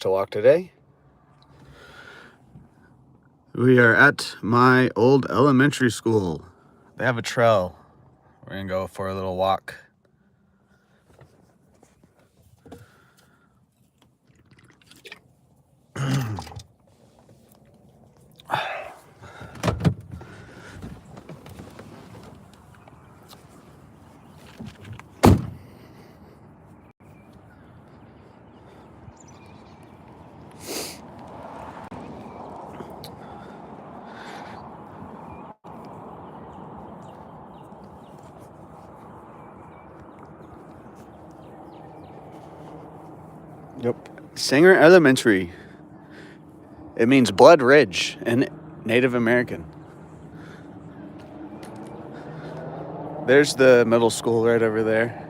to walk today. We are at my old elementary school. They have a trail. We're gonna go for a little walk. Yep. Sanger Elementary. It means Blood Ridge in Native American. There's the middle school right over there.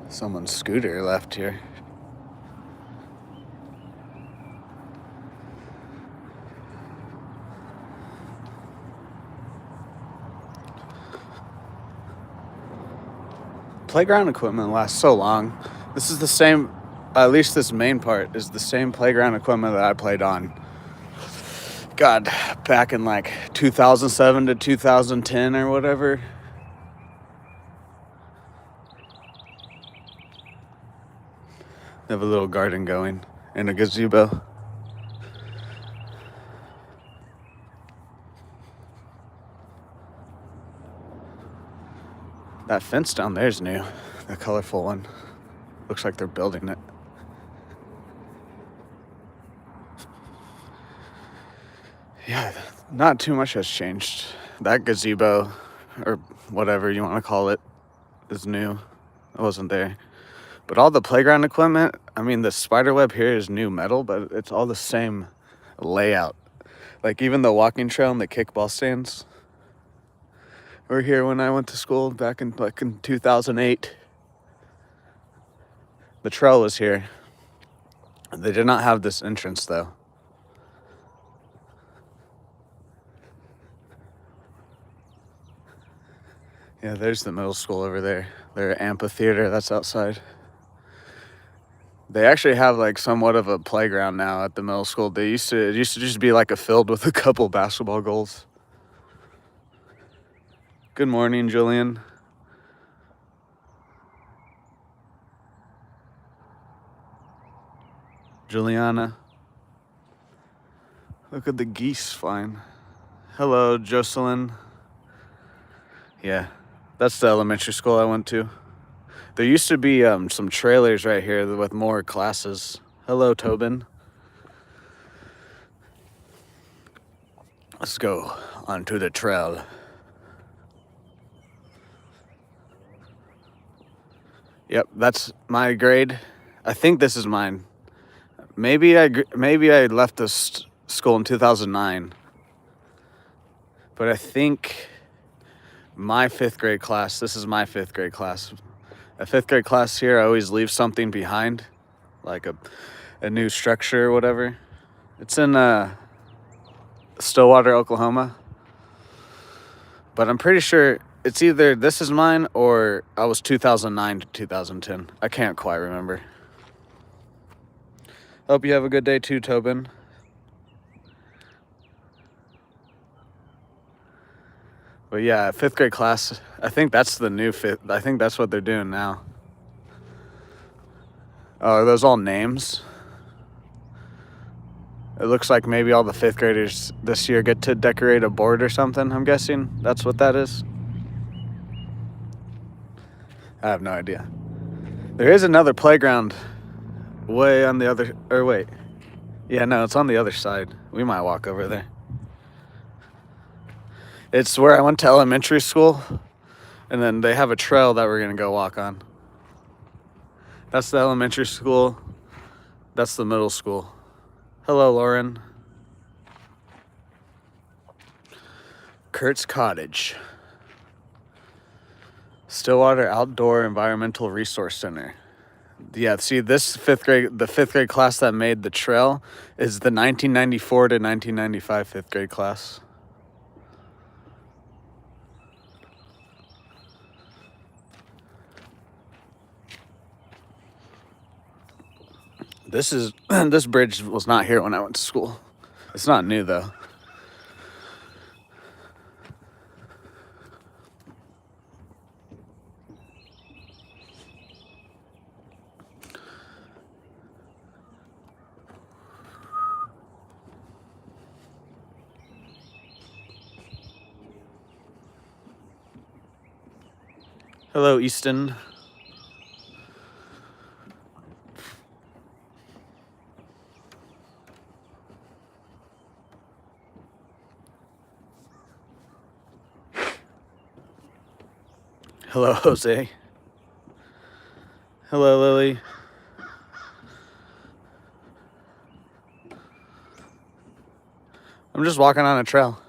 Someone's scooter left here. Playground equipment lasts so long. This is the same, at least this main part is the same playground equipment that I played on. God, back in like 2007 to 2010 or whatever. They have a little garden going and a gazebo. That fence down there is new, the colorful one. Looks like they're building it. Yeah, not too much has changed. That gazebo, or whatever you want to call it, is new. It wasn't there. But all the playground equipment, I mean, the spider web here is new metal, but it's all the same layout. Like even the walking trail and the kickball stands were here when I went to school back in 2008. The trail was here. They did not have this entrance though. Yeah, there's the middle school over there. Their amphitheater that's outside. They actually have like somewhat of a playground now at the middle school. It used to just be like a field with a couple basketball goals. Good morning, Julian. Juliana. Look at the geese flying. Hello, Jocelyn. Yeah, that's the elementary school I went to. There used to be some trailers right here with more classes. Hello, Tobin. Let's go onto the trail. Yep, that's my grade. I think this is mine. Maybe I left this school in 2009. But I think my fifth grade class, this is my fifth grade class. A fifth grade class here, I always leave something behind, like a new structure or whatever. It's in Stillwater, Oklahoma. But I'm pretty sure it's either this is mine or I was 2009 to 2010. I can't quite remember. Hope you have a good day too, Tobin. But yeah, fifth grade class, I think that's the new fifth. I think that's what they're doing now. Oh, are those all names? It looks like maybe all the fifth graders this year get to decorate a board or something, I'm guessing. That's what that is. I have no idea. There is another playground way on the other, or wait. Yeah, no, it's on the other side. We might walk over there. It's where I went to elementary school, and then they have a trail that we're gonna go walk on. That's the elementary school. That's the middle school. Hello, Lauren. Kurt's Cottage. Stillwater Outdoor Environmental Resource Center. Yeah, see, the fifth grade class that made the trail is the 1994 to 1995 fifth grade class. This bridge was not here when I went to school. It's not new though. Hello, Easton. Hello, Jose. Hello, Lily. I'm just walking on a trail.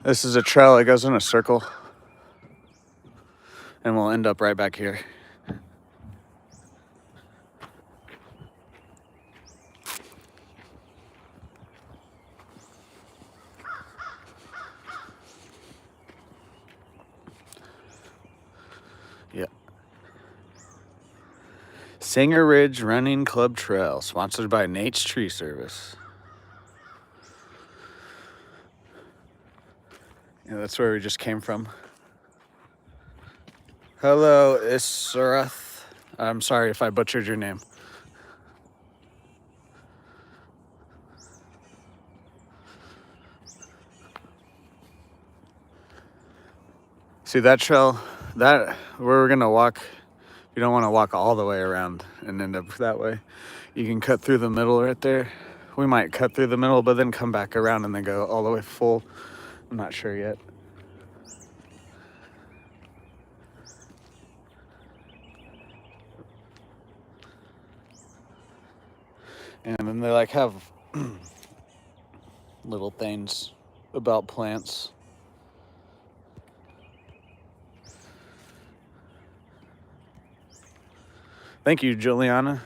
This is a trail that goes in a circle. And we'll end up right back here. Yep. Singer Ridge Running Club Trail, sponsored by Nate's Tree Service. Yeah, that's where we just came from. Hello, Isarath. I'm sorry if I butchered your name. See that trail? That we're gonna walk. You don't want to walk all the way around and end up that way. You can cut through the middle right there. We might cut through the middle, but then come back around and then go all the way full. I'm not sure yet. And then they like have little things about plants. Thank you, Juliana.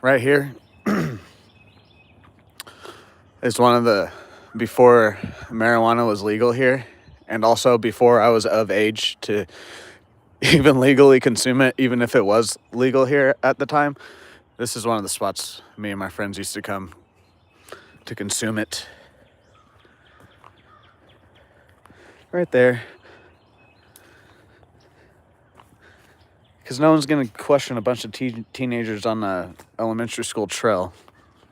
Right here is one of the, before marijuana was legal here, and also before I was of age to even legally consume it, even if it was legal here at the time. This is one of the spots me and my friends used to come to consume it. Right there. Because no one's going to question a bunch of teenagers on the elementary school trail.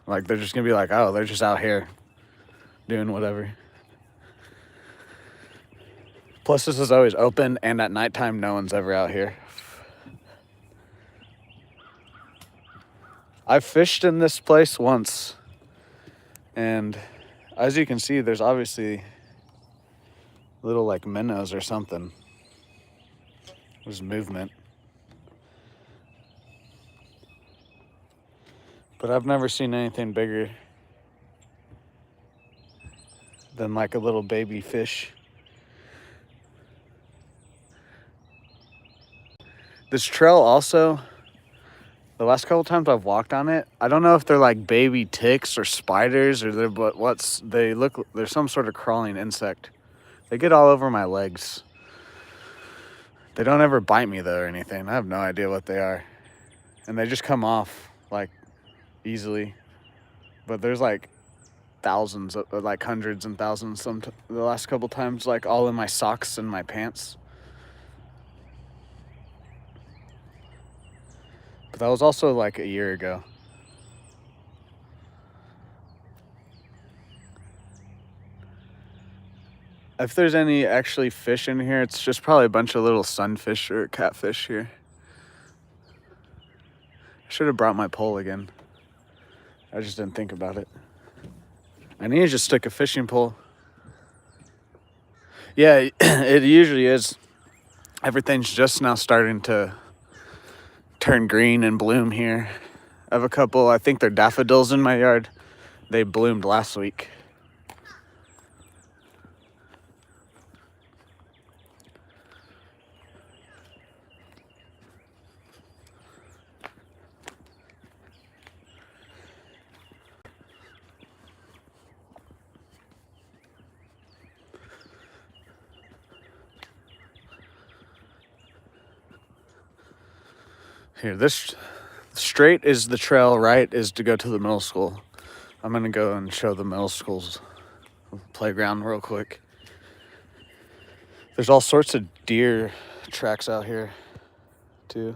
Like, they're just going to be like, oh, they're just out here doing whatever. Plus, this is always open, and at nighttime, no one's ever out here. I've fished in this place once, and as you can see, there's obviously little, like, minnows or something. There's movement. But I've never seen anything bigger than, like, a little baby fish. This trail also, the last couple times I've walked on it, I don't know if they're like baby ticks or spiders or they're some sort of crawling insect. They get all over my legs. They don't ever bite me though or anything. I have no idea what they are. And they just come off like easily. But there's like thousands, like hundreds and thousands the last couple times, like all in my socks and my pants. But that was also like a year ago. If there's any actually fish in here, it's just probably a bunch of little sunfish or catfish here. I should have brought my pole again. I just didn't think about it. I need to just stick a fishing pole. Yeah, it usually is. Everything's just now starting to turn green and bloom here. I have a couple, I think they're daffodils in my yard. They bloomed last week. Here, this straight is the trail, right is to go to the middle school. I'm gonna go and show the middle school's playground real quick. There's all sorts of deer tracks out here too.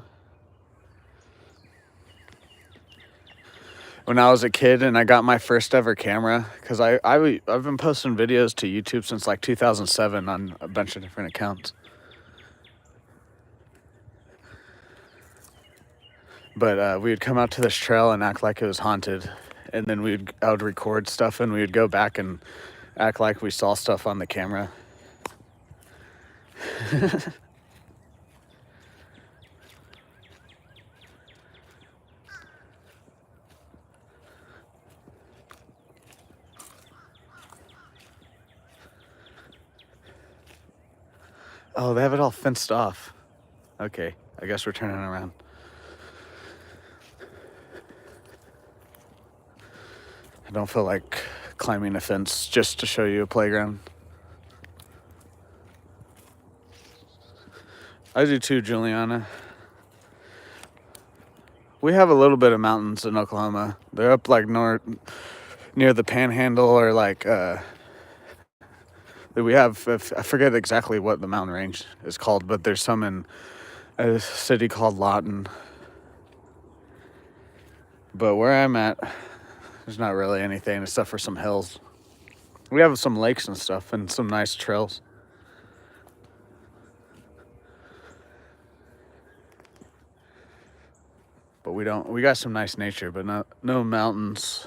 When I was a kid and I got my first ever camera, because I've been posting videos to YouTube since like 2007 on a bunch of different accounts. But we would come out to this trail and act like it was haunted, and then I would record stuff and we would go back and act like we saw stuff on the camera. Oh, they have it all fenced off. Okay, I guess we're turning around. I don't feel like climbing a fence just to show you a playground. I do too, Juliana. We have a little bit of mountains in Oklahoma. They're up like north, near the Panhandle, or like we have. I forget exactly what the mountain range is called, but there's some in a city called Lawton. But where I'm at, there's not really anything except for some hills. We have some lakes and stuff and some nice trails. But we got some nice nature, but no mountains.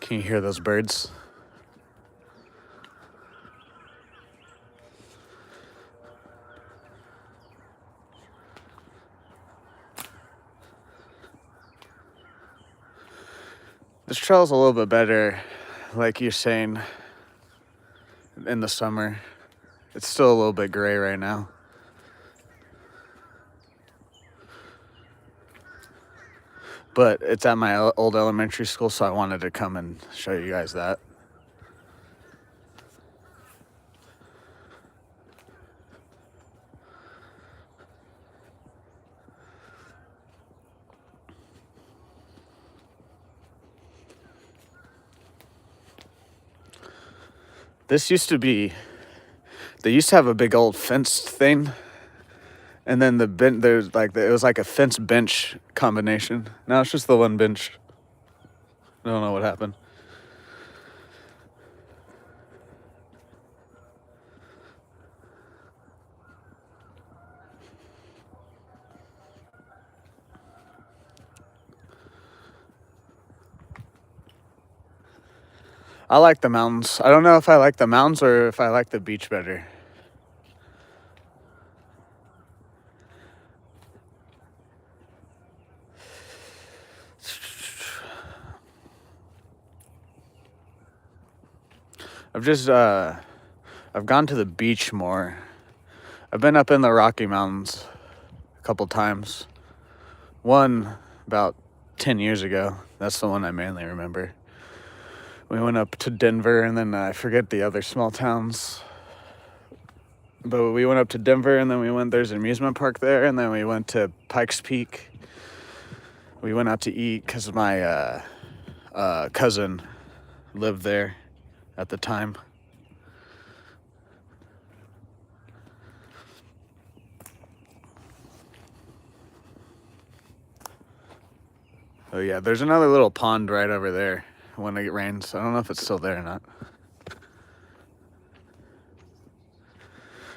Can you hear those birds? This trail's a little bit better, like you're saying, in the summer. It's still a little bit gray right now. But it's at my old elementary school, so I wanted to come and show you guys that. This used to be, they used to have a big old fenced thing, and then there's like, it was like a fence bench combination. Now it's just the one bench. I don't know what happened. I like the mountains. I don't know if I like the mountains or if I like the beach better. I've gone to the beach more. I've been up in the Rocky Mountains a couple times. One about 10 years ago. That's the one I mainly remember. We went up to Denver, and then I forget the other small towns. But we went up to Denver, and then there's an amusement park there, and then we went to Pikes Peak. We went out to eat because my cousin lived there at the time. Oh yeah, there's another little pond right over there when it rains. I don't know if it's still there or not.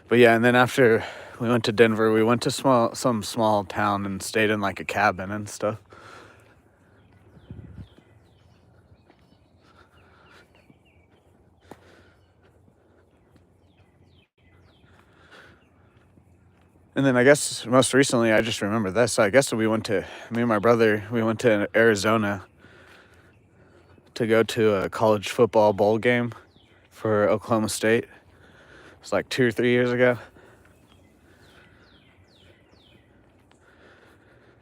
But yeah, and then after we went to Denver, we went to some small town and stayed in like a cabin and stuff. And then I guess most recently, I just remember this. I guess me and my brother, we went to Arizona to go to a college football bowl game for Oklahoma State. It's like 2 or 3 years ago.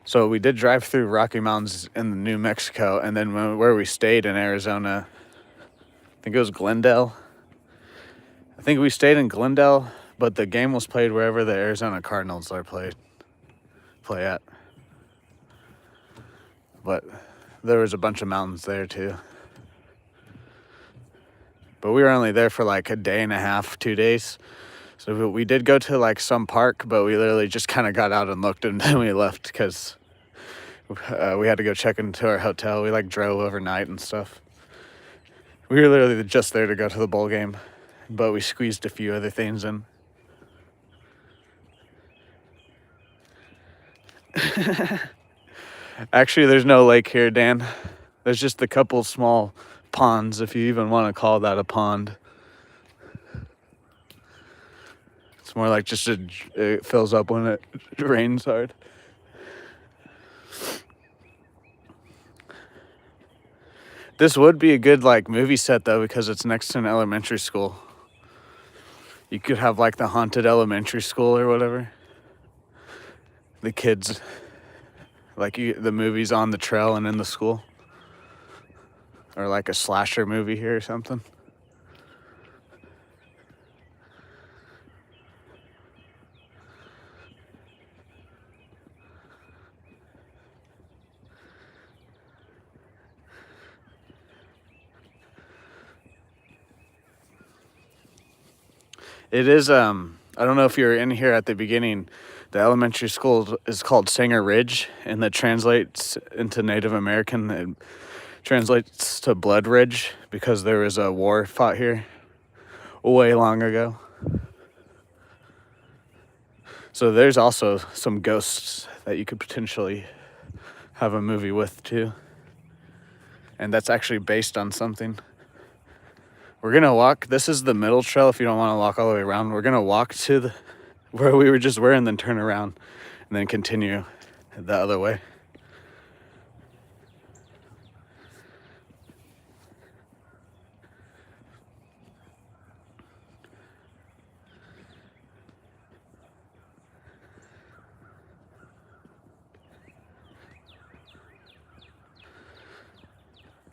So we did drive through Rocky Mountains in New Mexico, and then where we stayed in Arizona, I think it was Glendale. I think we stayed in Glendale, but the game was played wherever the Arizona Cardinals are play at. But there was a bunch of mountains there too. But we were only there for like a day and a half, 2 days. So we did go to like some park, but we literally just kind of got out and looked, and then we left because we had to go check into our hotel. We like drove overnight and stuff. We were literally just there to go to the bowl game, but we squeezed a few other things in. Actually, there's no lake here, Dan. There's just a couple small ponds, if you even want to call that a pond. It's more like just it fills up when it rains hard. This would be a good like movie set though, because it's next to an elementary school. You could have like the haunted elementary school or whatever. The kids, like the movies on the trail and in the school. Or like a slasher movie here or something. It is, I don't know if you were in here at the beginning, the elementary school is called Sanger Ridge, and that translates into Native American. It translates to Blood Ridge because there was a war fought here way long ago. So there's also some ghosts that you could potentially have a movie with too. And that's actually based on something. We're gonna walk, this is the middle trail if you don't want to walk all the way around. We're gonna walk to where we were and then turn around and then continue the other way.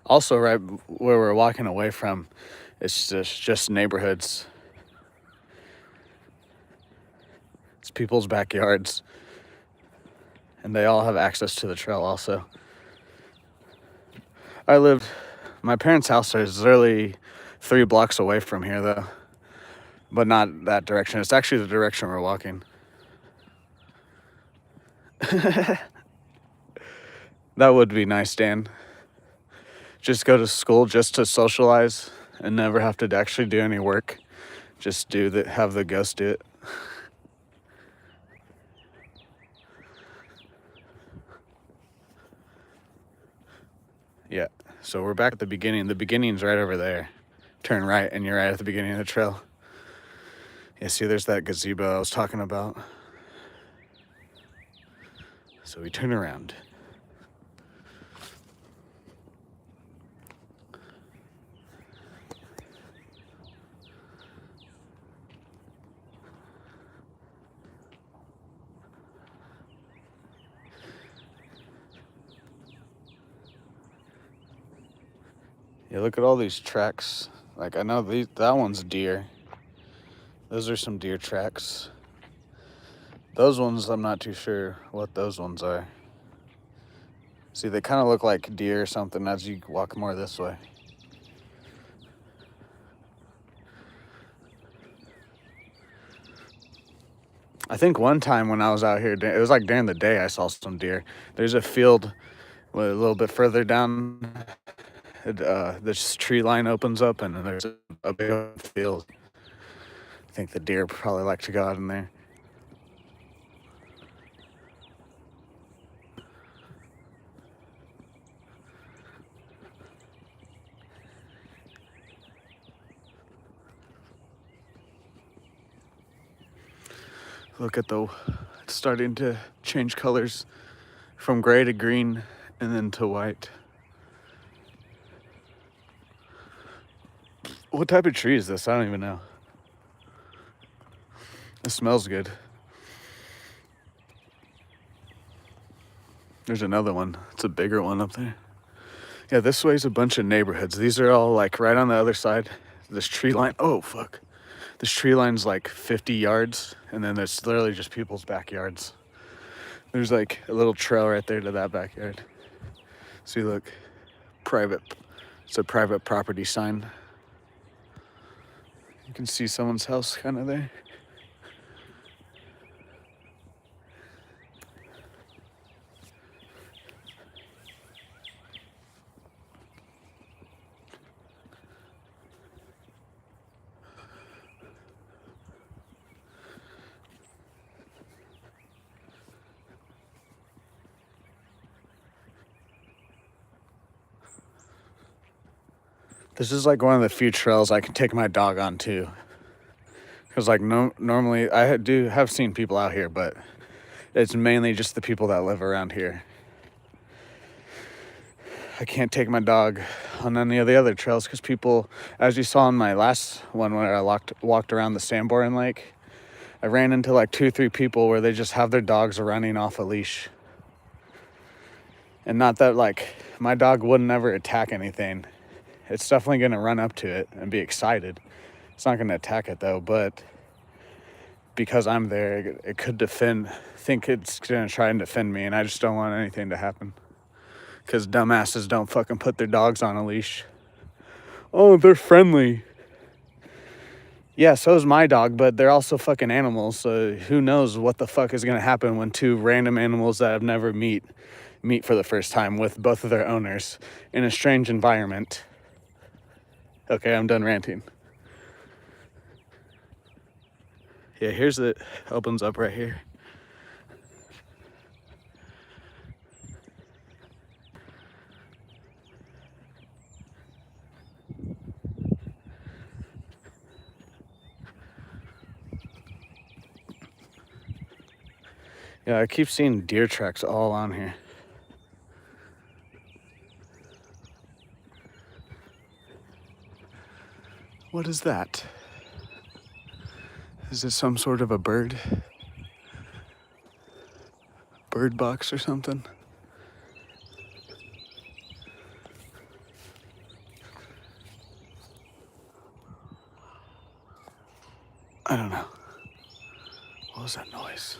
Also, right where we're walking away from, it's just neighborhoods. It's people's backyards. And they all have access to the trail also. My parents' house is literally 3 blocks away from here though. But not that direction. It's actually the direction we're walking. That would be nice, Dan. Just go to school just to socialize and never have to actually do any work. Just have the ghost do it. Yeah, so we're back at the beginning. The beginning's right over there. Turn right and you're right at the beginning of the trail. Yeah, see, there's that gazebo I was talking about. So we turn around. Yeah, look at all these tracks. Like, I know that one's deer. Those are some deer tracks. Those ones, I'm not too sure what those ones are. See, they kind of look like deer or something as you walk more this way. I think one time when I was out here, it was like during the day, I saw some deer. There's a field a little bit further down. This tree line opens up and then there's a big field. I think the deer probably like to go out in there. Look at it's starting to change colors from gray to green and then to white. What type of tree is this? I don't even know. It smells good. There's another one. It's a bigger one up there. Yeah, this way's a bunch of neighborhoods. These are all like right on the other side. This tree line. Oh, fuck. This tree line's like 50 yards, and then there's literally just people's backyards. There's like a little trail right there to that backyard. See, look, private. It's a private property sign. You can see someone's house kind of there. This is like one of the few trails I can take my dog on too. Because like normally I do have seen people out here, but it's mainly just the people that live around here. I can't take my dog on any of the other trails because people, as you saw in my last one where I walked around the Sanborn Lake, I ran into like 2-3 people where they just have their dogs running off a leash. And not that like my dog wouldn't ever attack anything. It's definitely going to run up to it and be excited. It's not going to attack it though, but because I'm there, it could think it's going to try and defend me, and I just don't want anything to happen. Because dumbasses don't fucking put their dogs on a leash. Oh, they're friendly. Yeah, so is my dog, but they're also fucking animals, so who knows what the fuck is going to happen when two random animals that have never meet for the first time with both of their owners in a strange environment. Okay, I'm done ranting. Yeah, here's it. Opens up right here. Yeah, I keep seeing deer tracks all on here. What is that? Is it some sort of a bird? Bird box or something? I don't know. What was that noise?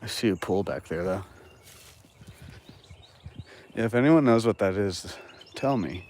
I see a pool back there though. Yeah, if anyone knows what that is, tell me.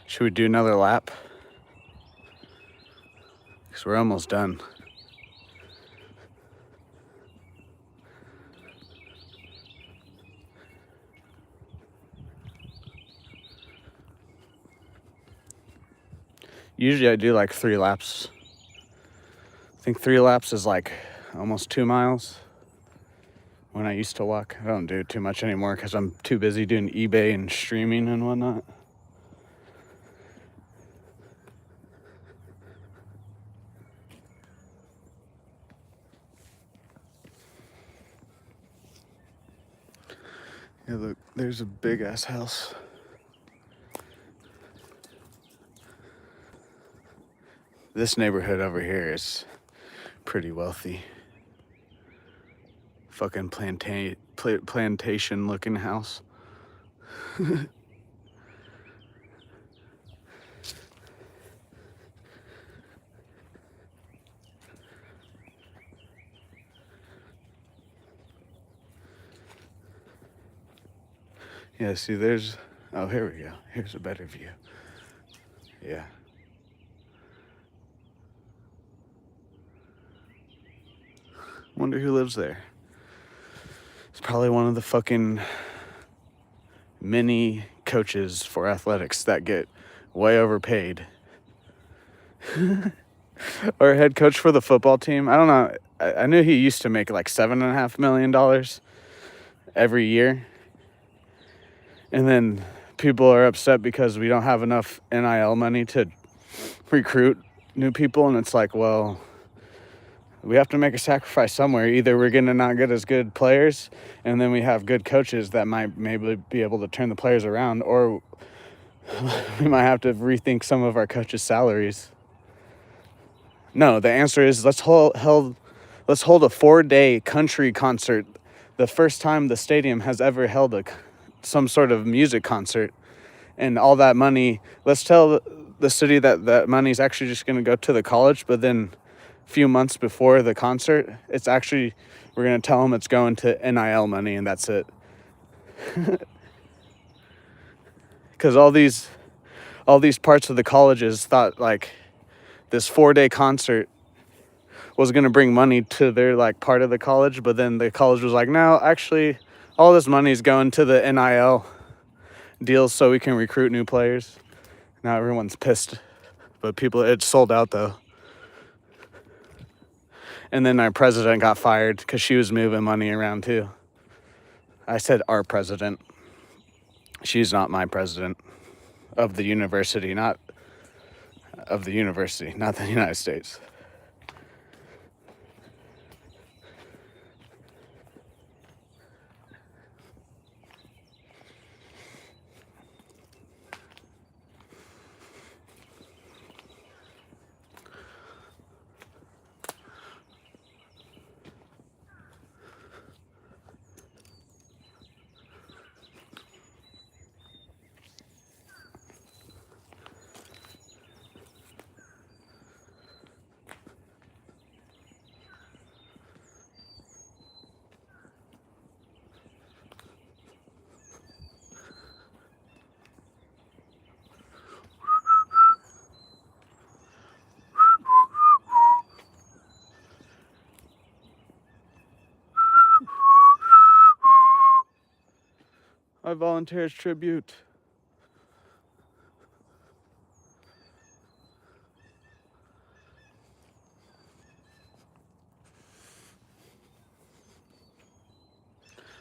Should we do another lap? Because we're almost done. Usually I do like 3 laps. I think 3 laps is like almost 2 miles. When I used to walk, I don't do it too much anymore because I'm too busy doing eBay and streaming and whatnot. Yeah, look, there's a big ass house. This neighborhood over here is pretty wealthy. Fucking plantation looking house. Yeah, see, there's... Oh, here we go. Here's a better view. Yeah. Wonder who lives there. It's probably one of the fucking mini coaches for athletics that get way overpaid. or head coach for the football team. I don't know. I knew he used to make like $7.5 million every year. And then people are upset because we don't have enough NIL money to recruit new people. And it's like, well, we have to make a sacrifice somewhere. Either we're going to not get as good players, and then we have good coaches that might maybe be able to turn the players around, or we might have to rethink some of our coaches' salaries. No, the answer is let's hold a 4-day country concert. The first time the stadium has ever held some sort of music concert. And all that money, let's tell the city that money is actually just going to go to the college, but then a few months before the concert, we're going to tell them it's going to NIL money, and that's it. Because all these parts of the colleges thought like this 4-day concert was going to bring money to their like part of the college, but then the college was like, no, actually all this money is going to the NIL deals so we can recruit new players. Now everyone's pissed, but it's sold out though. And then our president got fired because she was moving money around too. I said our president. She's not my president of the university, not the United States. I volunteer as tribute.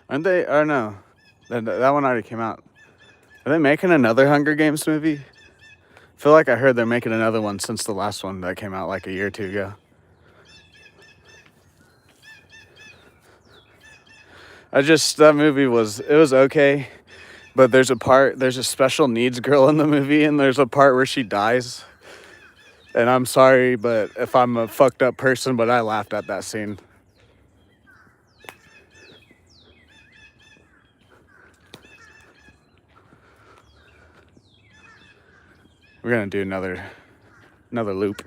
Aren't they? Or no, that one already came out. Are they making another Hunger Games movie? I feel like I heard they're making another one since the last one that came out like a year or two ago. That movie was okay, but there's a special needs girl in the movie, and there's a part where she dies. And I'm sorry, but if I'm a fucked up person, but I laughed at that scene. We're gonna do another loop.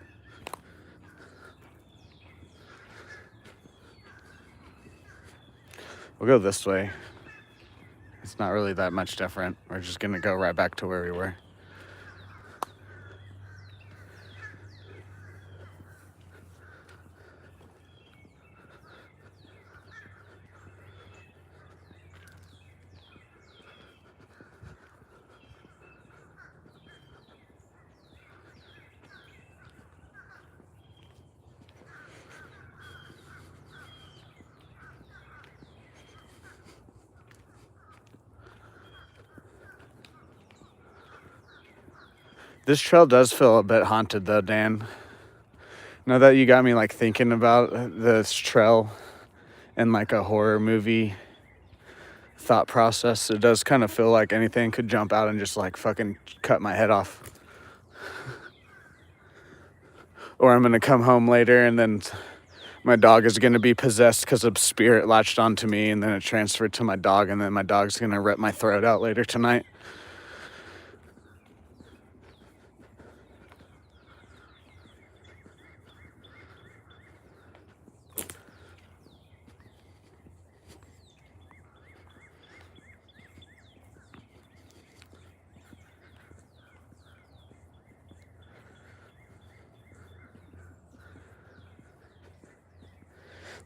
We'll go this way. It's not really that much different. We're just gonna go right back to where we were. This trail does feel a bit haunted though, Dan. Now that you got me like thinking about this trail and like a horror movie thought process, it does kind of feel like anything could jump out and just like fucking cut my head off. Or I'm gonna come home later and then my dog is gonna be possessed because a spirit latched onto me, and then it transferred to my dog, and then my dog's gonna rip my throat out later tonight.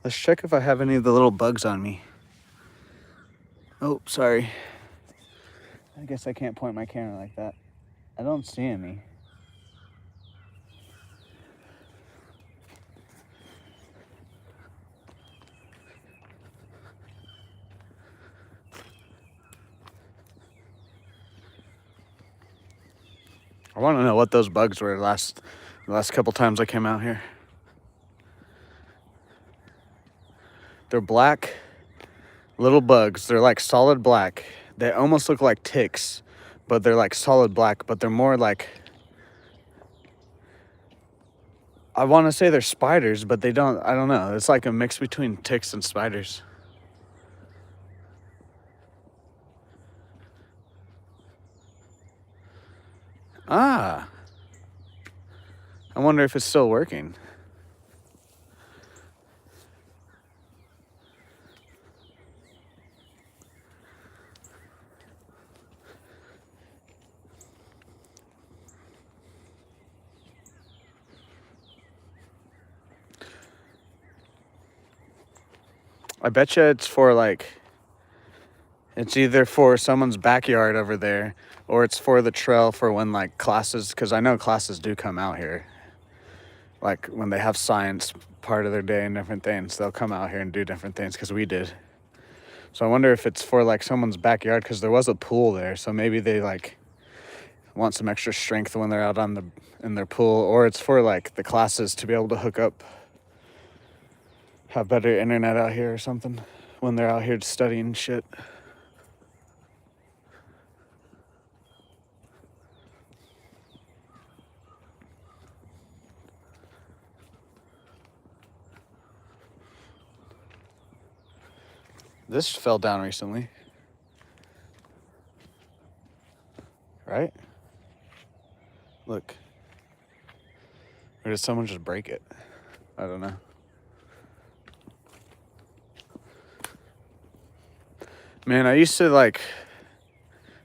Let's check if I have any of the little bugs on me. Oh, sorry. I guess I can't point my camera like that. I don't see any. I want to know what those bugs were the last couple times I came out here. They're black little bugs. They're like solid black. They almost look like ticks, but they're like solid black, but they're more like, I want to say they're spiders, but I don't know. It's like a mix between ticks and spiders. Ah, I wonder if it's still working. I bet you it's either for someone's backyard over there, or it's for the trail for when like classes, because I know classes do come out here. Like when they have science part of their day and different things, they'll come out here and do different things, because we did. So I wonder if it's for like someone's backyard, because there was a pool there, so maybe they like want some extra strength when they're out in their pool, or it's for like the classes to be able to hook up, have better internet out here or something when they're out here studying shit. This fell down recently, right? Look. Or did someone just break it? I don't know. Man, I used to like,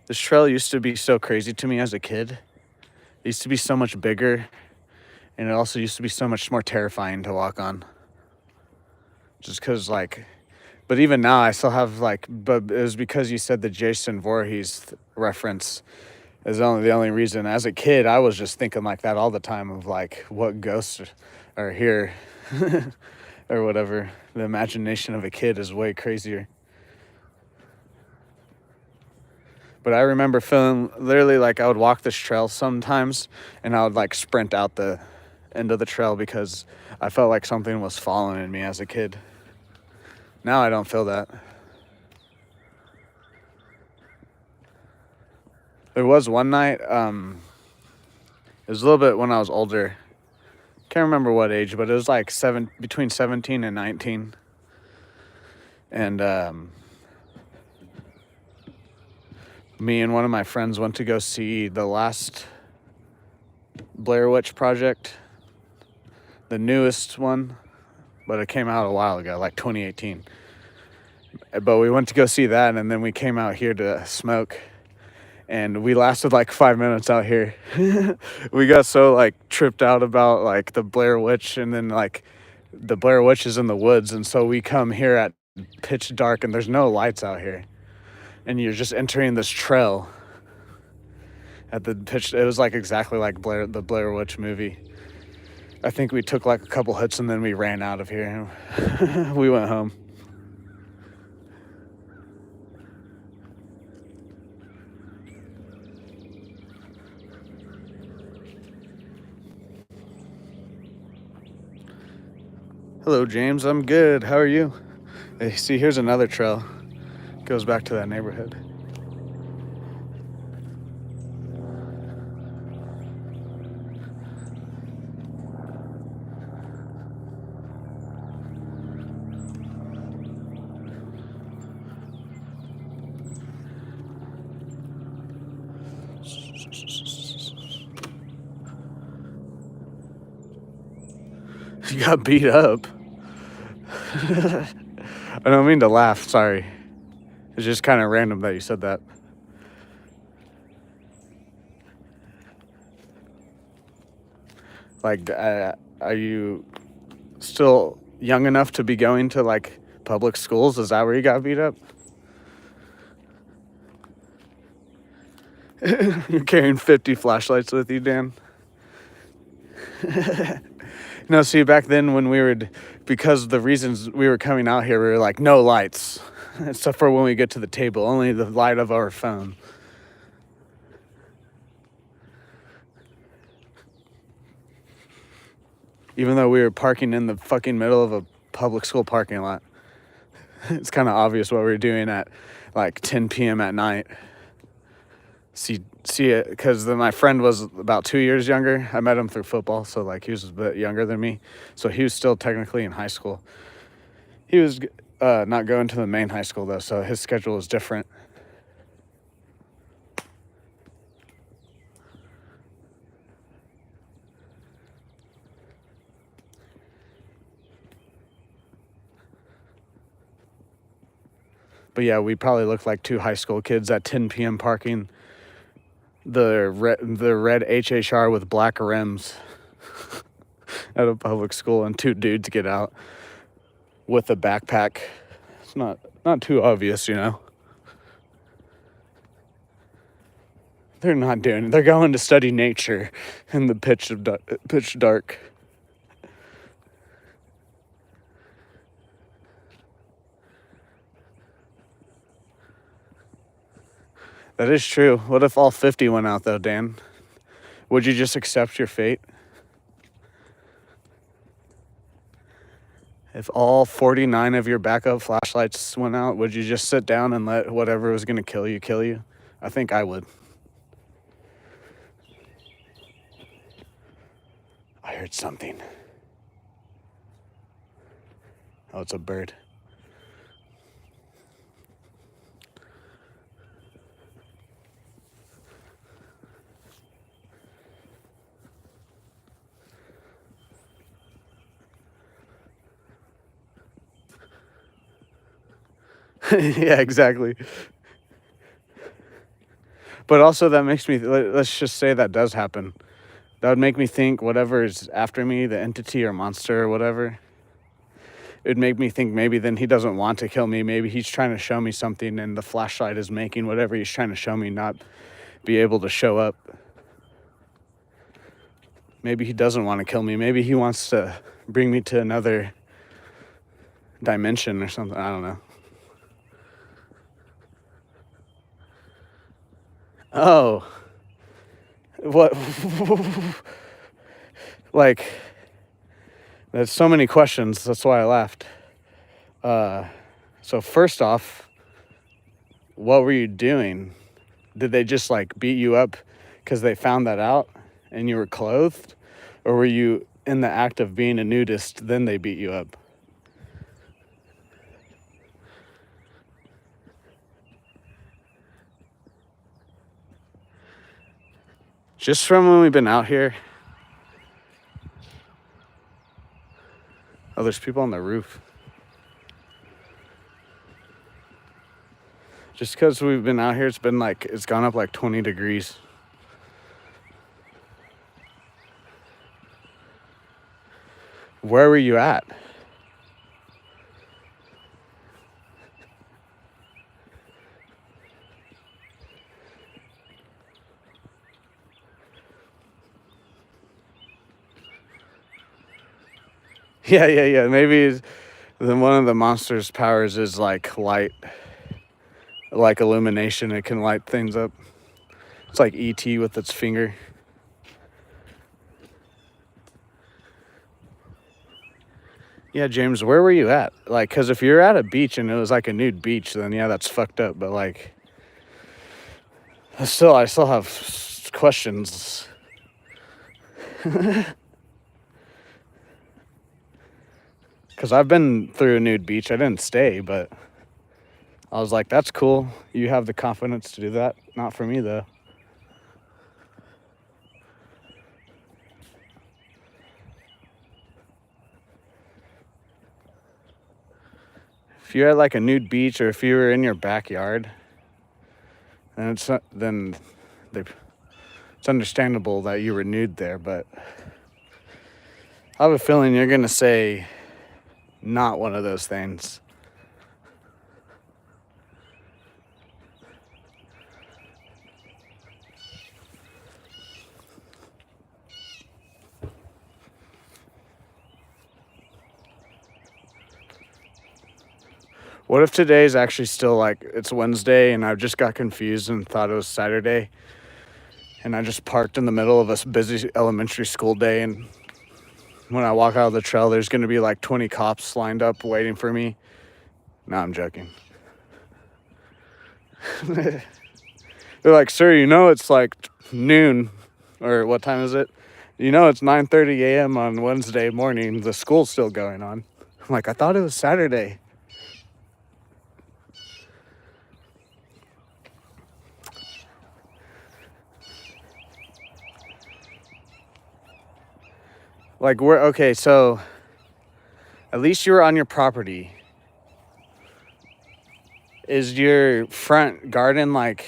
this trail used to be so crazy to me as a kid. It used to be so much bigger, and it also used to be so much more terrifying to walk on. Just because like, but even now I still have like, but it was because you said the Jason Voorhees reference is the only reason. As a kid, I was just thinking like that all the time, of like what ghosts are here or whatever. The imagination of a kid is way crazier. But I remember feeling literally like I would walk this trail sometimes and I would like sprint out the end of the trail because I felt like something was following me as a kid. Now I don't feel that. There was one night, it was a little bit when I was older. Can't remember what age, but it was like between 17 and 19. And me and one of my friends went to go see the last Blair Witch Project, the newest one, but it came out a while ago, like 2018. But we went to go see that, and then we came out here to smoke, and we lasted like 5 minutes out here. We got so like tripped out about like the Blair Witch, and then like the Blair Witch is in the woods, and so we come here at pitch dark and there's no lights out here, and you're just entering this trail at the pitch. It was like exactly like the Blair Witch movie. I think we took like a couple hits and then we ran out of here. We went home. Hello, James. I'm good. How are you? Hey, see, here's another trail. Goes back to that neighborhood. You got beat up. I don't mean to laugh, sorry. It's just kind of random that you said that. Like, are you still young enough to be going to like public schools? Is that where you got beat up? You're carrying 50 flashlights with you, Dan? No, see, back then when because the reasons we were coming out here, we were like, no lights. Except for when we get to the table, only the light of our phone. even though we were parking in the fucking middle of a public school parking lot. It's kind of obvious what we were doing at like 10 p.m. at night. See it, because my friend was about 2 years younger. I met him through football, so like he was a bit younger than me. So he was still technically in high school. He was not going to the main high school though, so his schedule was different. But yeah, we probably looked like two high school kids at 10 p.m. parking the red HHR with black rims at a public school, and two dudes get out with a backpack. It's not too obvious, you know. They're not doing it. They're going to study nature in the pitch dark. That is true. What if all 50 went out though, Dan? Would you just accept your fate? If all 49 of your backup flashlights went out, would you just sit down and let whatever was going to kill you? I think I would. I heard something. Oh, it's a bird. Yeah, exactly. But also that makes me, let's just say that does happen. That would make me think whatever is after me, the entity or monster or whatever, it would make me think maybe then he doesn't want to kill me. Maybe he's trying to show me something, and the flashlight is making whatever he's trying to show me not be able to show up. Maybe he doesn't want to kill me. Maybe he wants to bring me to another dimension or something. I don't know. Oh. What? Like, there's so many questions. That's why I laughed. So first off, what were you doing? Did they just like beat you up because they found that out and you were clothed? Or were you in the act of being a nudist, then they beat you up? Just from when we've been out here. Oh, there's people on the roof. Just because we've been out here, it's gone up like 20 degrees. Where were you at? Yeah. Maybe then one of the monster's powers is like light, like illumination. It can light things up. It's like E.T. with its finger. Yeah, James, where were you at? Like, because if you're at a beach and it was like a nude beach, then yeah, that's fucked up. But like, I still have questions. Because I've been through a nude beach. I didn't stay, but I was like, that's cool. You have the confidence to do that. Not for me, though. If you're at like a nude beach, or if you were in your backyard, then it's understandable that you were nude there. But I have a feeling you're gonna say not one of those things. What if today's actually still like it's Wednesday and I just got confused and thought it was Saturday, and I just parked in the middle of a busy elementary school day and when I walk out of the trail, there's going to be like 20 cops lined up waiting for me. No, I'm joking. They're like, sir, you know it's like noon, or what time is it? You know it's 9:30 a.m. on Wednesday morning. The school's still going on. I'm like, I thought it was Saturday. Like, we're okay, so at least you were on your property. Is your front garden, like,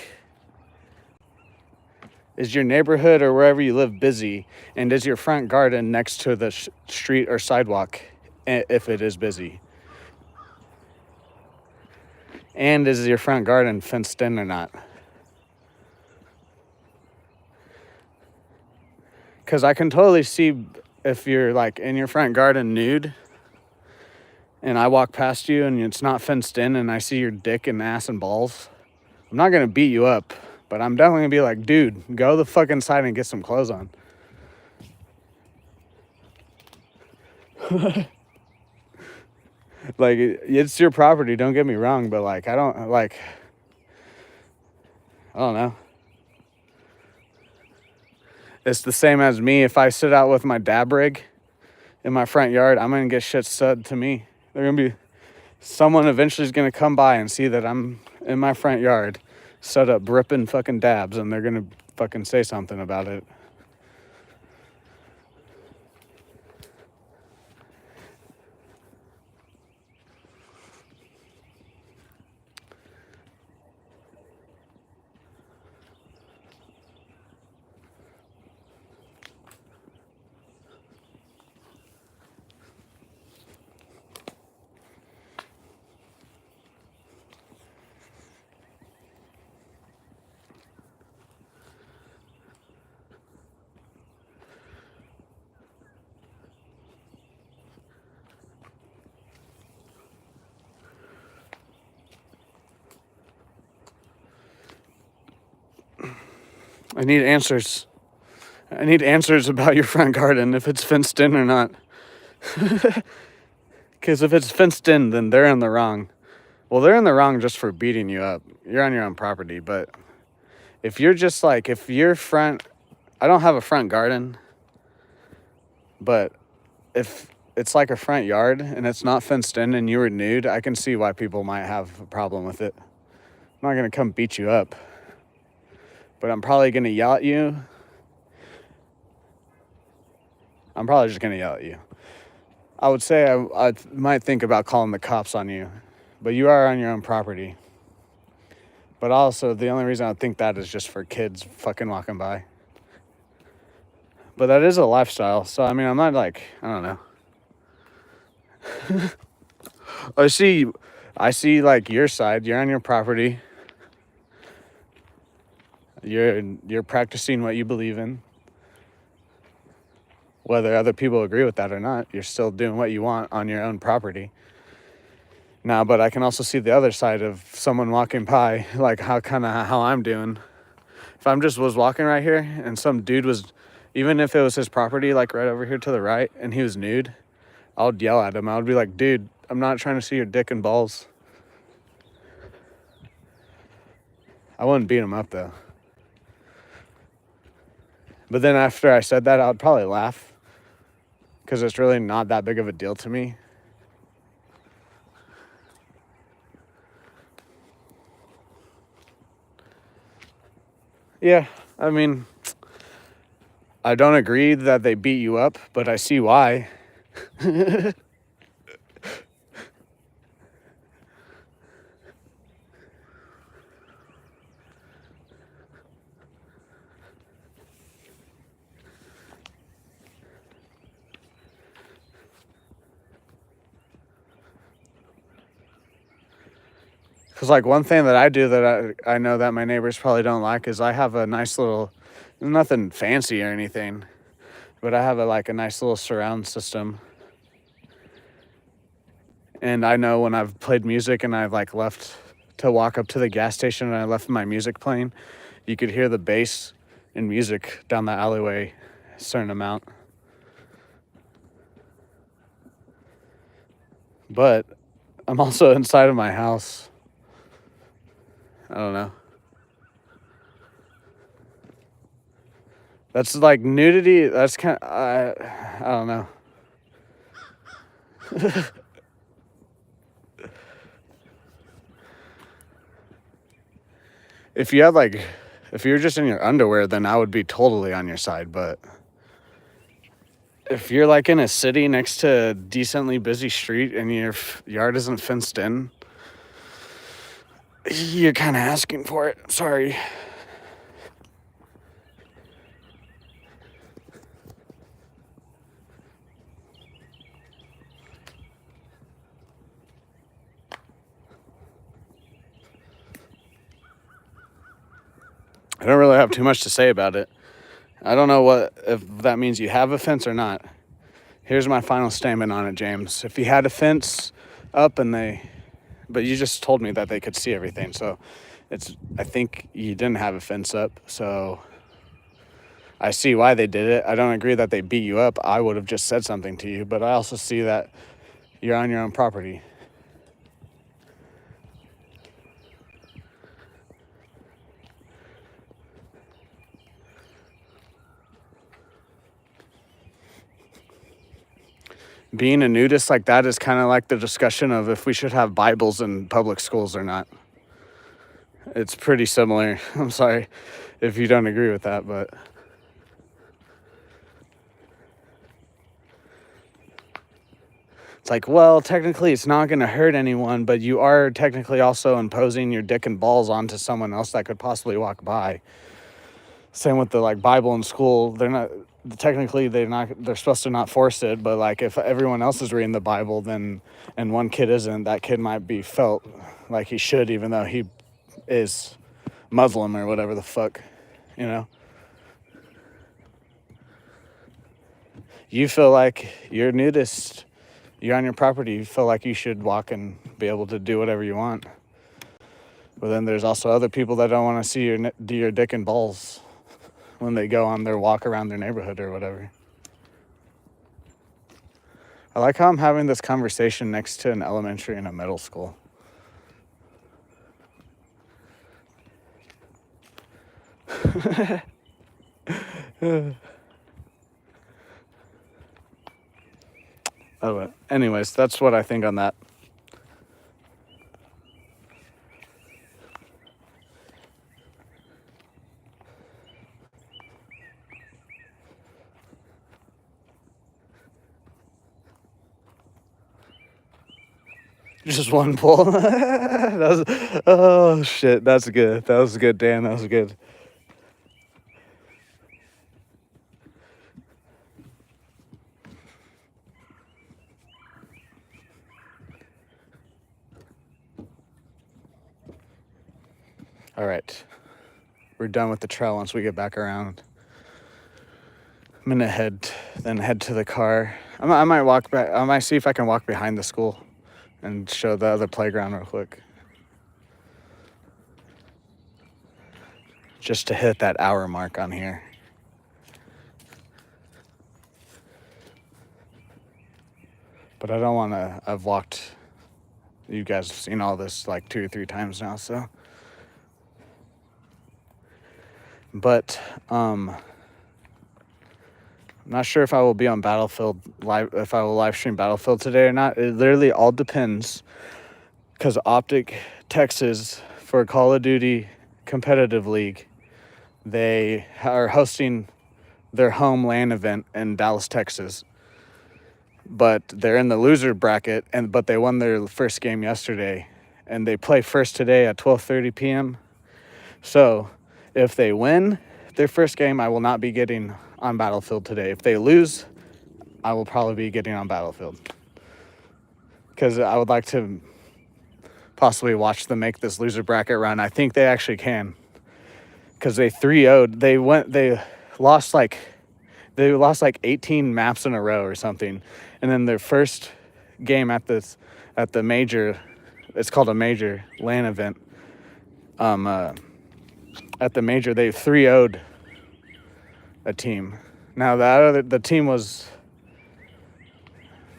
is your neighborhood or wherever you live busy? And is your front garden next to the street or sidewalk if it is busy? And is your front garden fenced in or not? Because I can totally see if you're like in your front garden nude and I walk past you and it's not fenced in and I see your dick and ass and balls, I'm not going to beat you up, but I'm definitely going to be like, dude, go the fuck inside and get some clothes on. Like, it's your property, don't get me wrong, but like, I don't know. It's the same as me. If I sit out with my dab rig in my front yard, I'm going to get shit said to me. Someone eventually is going to come by and see that I'm in my front yard, set up ripping fucking dabs, and they're going to fucking say something about it. I need answers. I need answers about your front garden, if it's fenced in or not. Because if it's fenced in, then they're in the wrong. Well, they're in the wrong just for beating you up. You're on your own property. But if you're just like, if your front, I don't have a front garden, but if it's like a front yard and it's not fenced in and you were nude, I can see why people might have a problem with it. I'm not going to come beat you up, but I'm probably going to yell at you. I'm probably just going to yell at you. I would say I might think about calling the cops on you, but you are on your own property. But also, the only reason I think that is just for kids fucking walking by. But that is a lifestyle, so I mean, I'm not like, I don't know. I see like your side. You're on your property. You're practicing what you believe in. Whether other people agree with that or not, you're still doing what you want on your own property. Now, but I can also see the other side of someone walking by, like how I'm doing. If I'm just was walking right here and some dude was, even if it was his property, like right over here to the right, and he was nude, I would yell at him. I would be like, dude, I'm not trying to see your dick and balls. I wouldn't beat him up though. But then after I said that, I would probably laugh because it's really not that big of a deal to me. Yeah, I mean, I don't agree that they beat you up, but I see why. Because, like, one thing that I do that I know that my neighbors probably don't like is I have a nice little, nothing fancy or anything, but I have a nice little surround system. And I know when I've played music and I've left to walk up to the gas station and I left my music playing, you could hear the bass and music down the alleyway a certain amount. But I'm also inside of my house. I don't know. That's like nudity. That's kind of, I don't know. If you had like, if you're just in your underwear, then I would be totally on your side. But if you're like in a city next to a decently busy street and your yard isn't fenced in, you're kind of asking for it. Sorry. I don't really have too much to say about it. I don't know if that means you have a fence or not. Here's my final statement on it, James. If you had a fence up but you just told me that they could see everything, so I think you didn't have a fence up, so I see why they did it. I don't agree that they beat you up. I would have just said something to you, but I also see that you're on your own property. Being a nudist like that is kind of like the discussion of if we should have Bibles in public schools or not. It's pretty similar. I'm sorry if you don't agree with that, but it's like, well, technically it's not going to hurt anyone, but you are technically also imposing your dick and balls onto someone else that could possibly walk by. Same with the like Bible in school. They're supposed to not force it, but like if everyone else is reading the Bible then and one kid isn't, that kid might be felt like he should, even though he is Muslim or whatever the fuck, you know. You feel like you're a nudist, you're on your property, you feel like you should walk and be able to do whatever you want. But then there's also other people that don't want to see your dick and balls when they go on their walk around their neighborhood or whatever. I like how I'm having this conversation next to an elementary and a middle school. Oh, anyways, that's what I think on that. Just one pull. Oh shit, that's good. That was good, Dan. That was good. All right, we're done with the trail once we get back around. I'm gonna head to the car. I might walk back. I might see if I can walk behind the school and show the other playground real quick. Just to hit that hour mark on here. But I don't want to, I've walked, you guys have seen all this like 2 or 3 times now, so. But, I'm not sure if I will be on Battlefield if I will live stream Battlefield today or not. It literally all depends, because Optic Texas for Call of Duty Competitive League, they are hosting their home LAN event in Dallas, Texas. But they're in the loser bracket, but they won their first game yesterday, and they play first today at 12:30 p.m. So if they win their first game, I will not be getting on Battlefield today. If they lose, I will probably be getting on Battlefield, because I would like to possibly watch them make this loser bracket run. I think they actually can, because they 3-0'd. They lost like 18 maps in a row or something, and then their first game at the major, it's called a major LAN event. At the major, they 3-0'd a team. Now the team was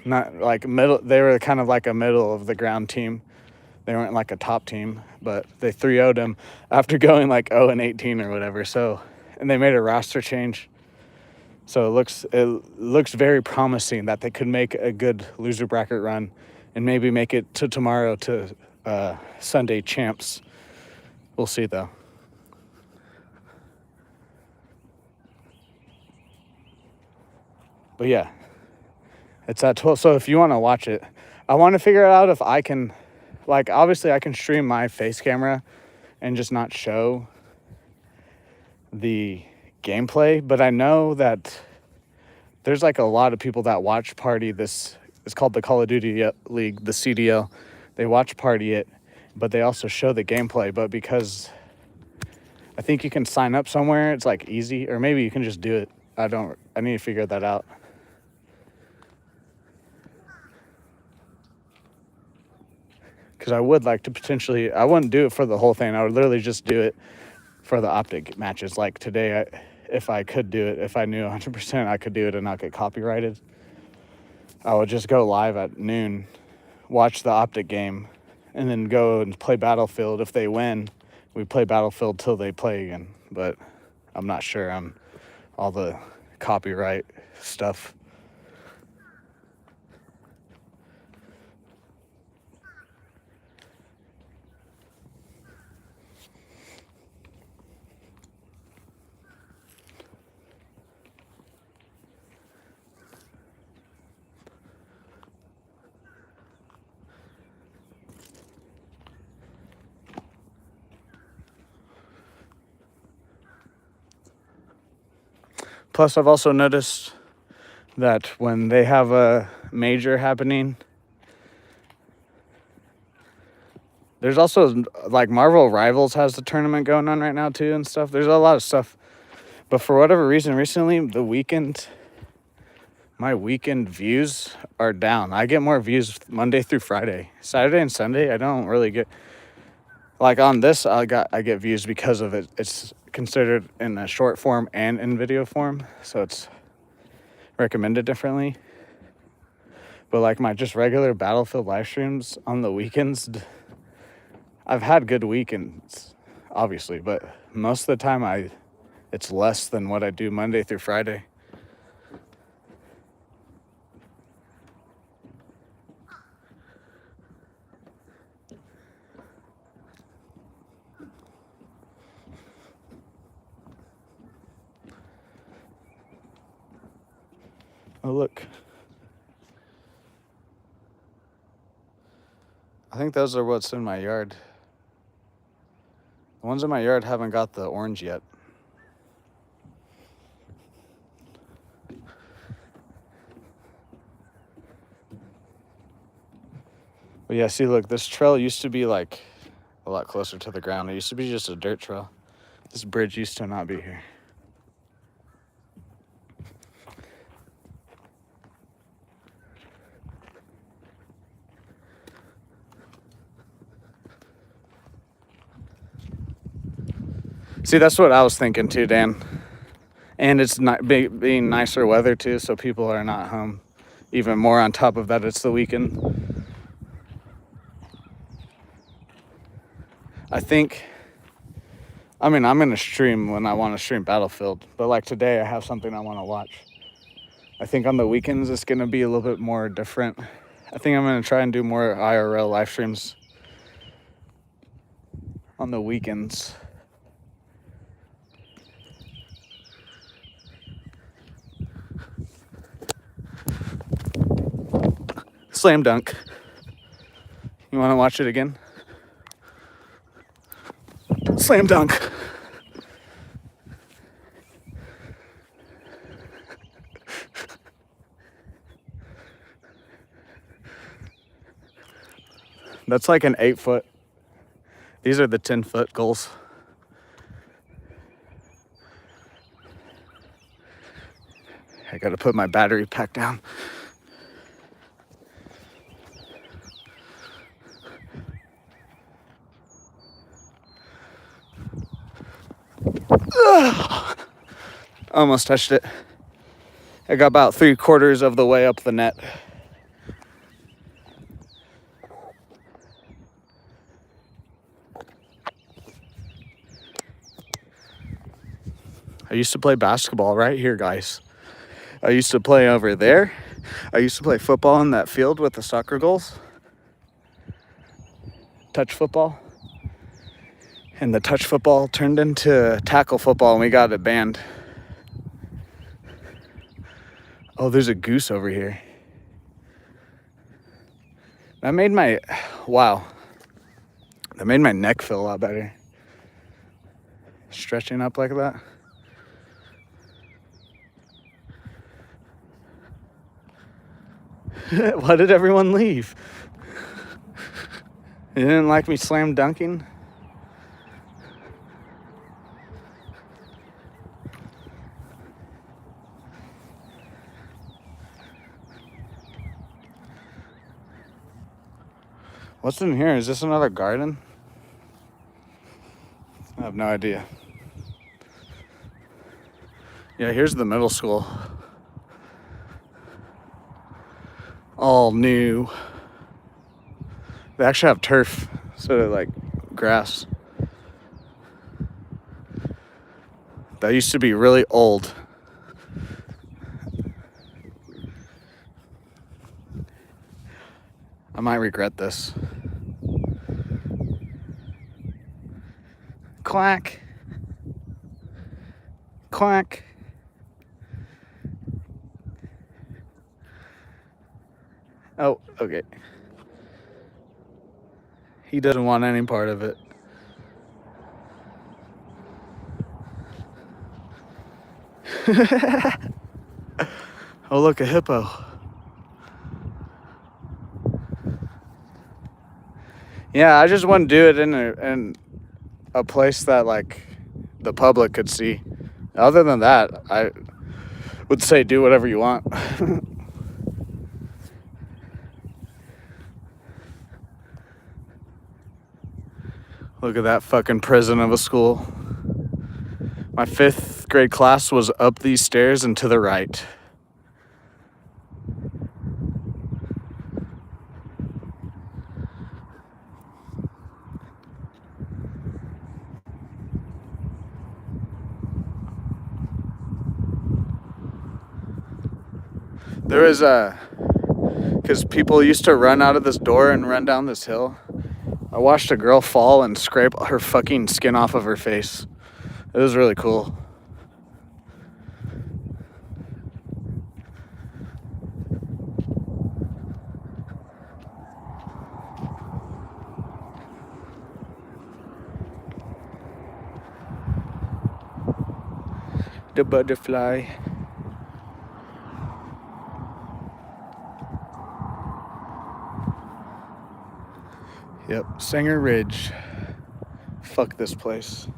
not like middle. They were kind of like a middle of the ground team. They weren't like a top team, but they 3-0'd them after going like 0-18 or whatever. So, and they made a roster change. So it looks very promising that they could make a good loser bracket run and maybe make it to tomorrow to Sunday champs. We'll see though. But yeah, it's at 12. So if you want to watch it, I want to figure out if I can, like, obviously I can stream my face camera and just not show the gameplay. But I know that there's like a lot of people that watch party this. It's called the Call of Duty League, the CDL. They watch party it, but they also show the gameplay. But because I think you can sign up somewhere, it's like easy, or maybe you can just do it. I need to figure that out. Because I would like to potentially, I wouldn't do it for the whole thing. I would literally just do it for the optic matches. Like today, if I could do it, if I knew 100% I could do it and not get copyrighted, I would just go live at noon, watch the optic game, and then go and play Battlefield. If they win, we play Battlefield till they play again. But I'm not sure on all the copyright stuff. Plus, I've also noticed that when they have a major happening, there's also, like, Marvel Rivals has the tournament going on right now, too, and stuff. There's a lot of stuff. But for whatever reason, recently, my weekend views are down. I get more views Monday through Friday. Saturday and Sunday, I don't really get... Like, on this, I get views because of it. It's considered in a short form and in video form, so it's recommended differently. But like my just regular Battlefield live streams on the weekends, I've had good weekends, obviously, but most of the time it's less than what I do Monday through Friday. Oh, look. I think those are what's in my yard. The ones in my yard haven't got the orange yet. But yeah, see, look, this trail used to be like a lot closer to the ground. It used to be just a dirt trail. This bridge used to not be here. See, that's what I was thinking too, Dan. And it's not being nicer weather too, so people are not home. Even more on top of that, it's the weekend. I'm going to stream when I want to stream Battlefield. But like today, I have something I want to watch. I think on the weekends, it's going to be a little bit more different. I think I'm going to try and do more IRL live streams on the weekends. Slam dunk. You want to watch it again? Slam dunk. That's like an 8-foot. These are the 10-foot goals. I gotta put my battery pack down. Almost touched it. I got about 3/4 of the way up the net. I used to play basketball right here, guys. I used to play over there. I used to play football in that field with the soccer goals. Touch football. And the touch football turned into tackle football and we got it banned. Oh, there's a goose over here. That made my, wow. That made my neck feel a lot better. Stretching up like that. Why did everyone leave? You didn't like me slam dunking? What's in here? Is this another garden? I have no idea. Yeah, here's the middle school. All new. They actually have turf, so like grass. That used to be really old. I might regret this. Quack. Quack. Oh, okay. He doesn't want any part of it. Oh, look, a hippo. Yeah, I just wouldn't do it in a place that like the public could see. Other than that, I would say do whatever you want. Look at that fucking prison of a school. My 5th grade class was up these stairs and to the right. There was because people used to run out of this door and run down this hill. I watched a girl fall and scrape her fucking skin off of her face. It was really cool. The butterfly. Yep, Sanger Ridge. Fuck this place.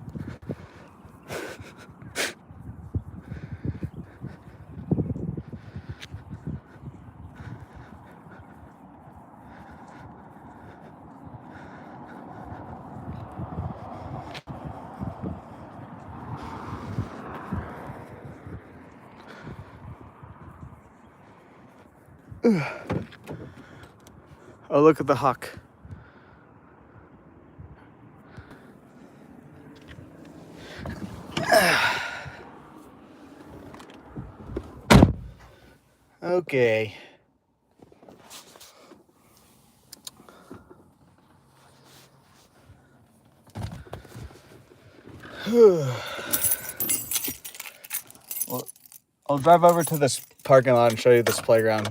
Oh, look at the hawk. Okay. Well, I'll drive over to this parking lot and show you this playground.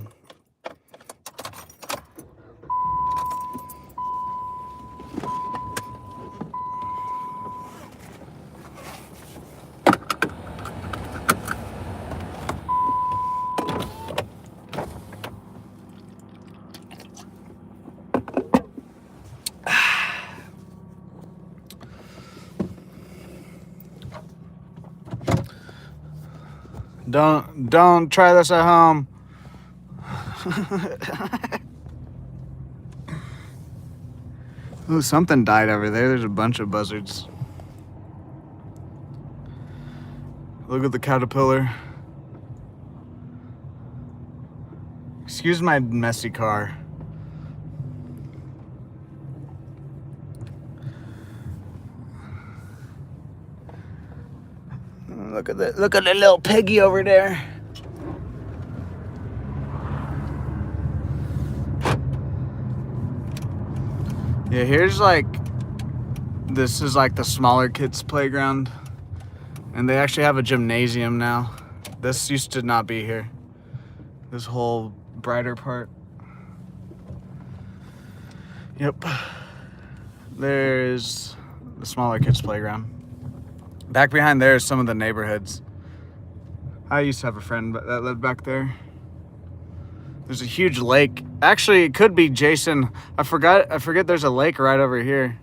Don't try this at home. Ooh, something died over there. There's a bunch of buzzards. Look at the caterpillar. Excuse my messy car. Look at the little piggy over there. Yeah, here's like, this is like the smaller kids' playground. And they actually have a gymnasium now. This used to not be here. This whole brighter part. Yep. There's the smaller kids' playground. Back behind there is some of the neighborhoods. I used to have a friend that lived back there. There's a huge lake. Actually, it could be Jason. I forget there's a lake right over here.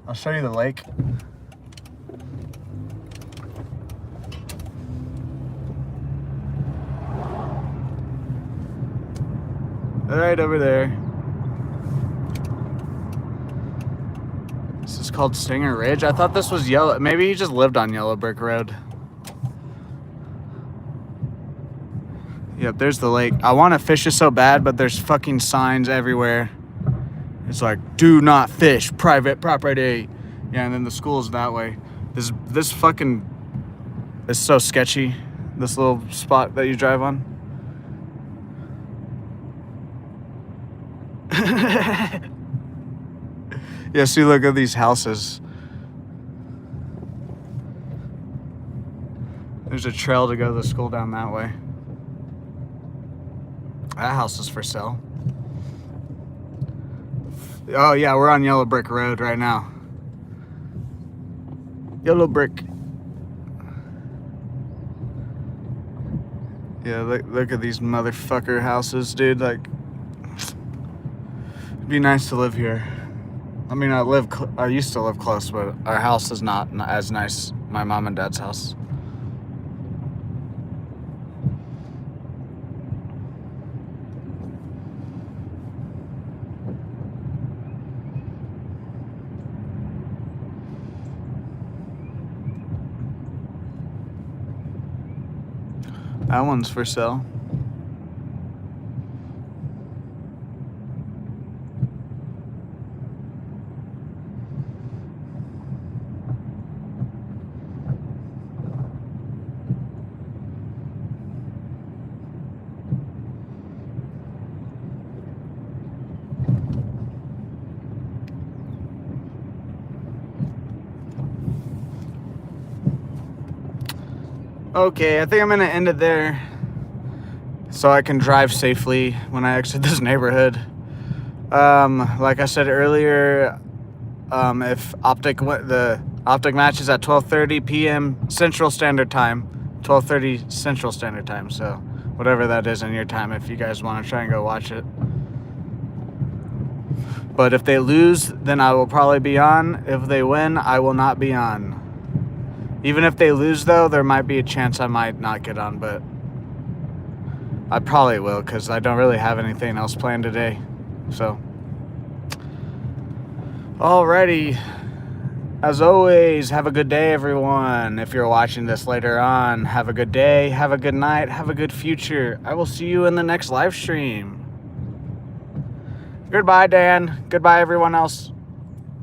I'll show you the lake. Right over there. This is called Stinger Ridge. I thought this was Yellow. Maybe he just lived on Yellow Brick Road. Yep, there's the lake. I want to fish it so bad, but there's fucking signs everywhere. It's like, do not fish, private property. Yeah, and then the school's that way. This fucking is so sketchy. This little spot that you drive on. Yeah, see, look at these houses. There's a trail to go to the school down that way. That house is for sale. Oh yeah, we're on Yellow Brick Road right now. Yellow Brick. Yeah, look at these motherfucker houses, dude. Like, it'd be nice to live here. I mean, I used to live close, but our house is not as nice. My mom and dad's house. That one's for sale. Okay, I think I'm gonna end it there so I can drive safely when I exit this neighborhood. Like I said earlier, if the Optic match is at 12:30 p.m. Central Standard Time, 12:30 Central Standard Time, so whatever that is in your time if you guys want to try and go watch it. But if they lose, then I will probably be on. If they win, I will not be on. Even if they lose, though, there might be a chance I might not get on, but I probably will because I don't really have anything else planned today. So, alrighty. As always, have a good day, everyone. If you're watching this later on, have a good day, have a good night, have a good future. I will see you in the next live stream. Goodbye, Dan. Goodbye, everyone else.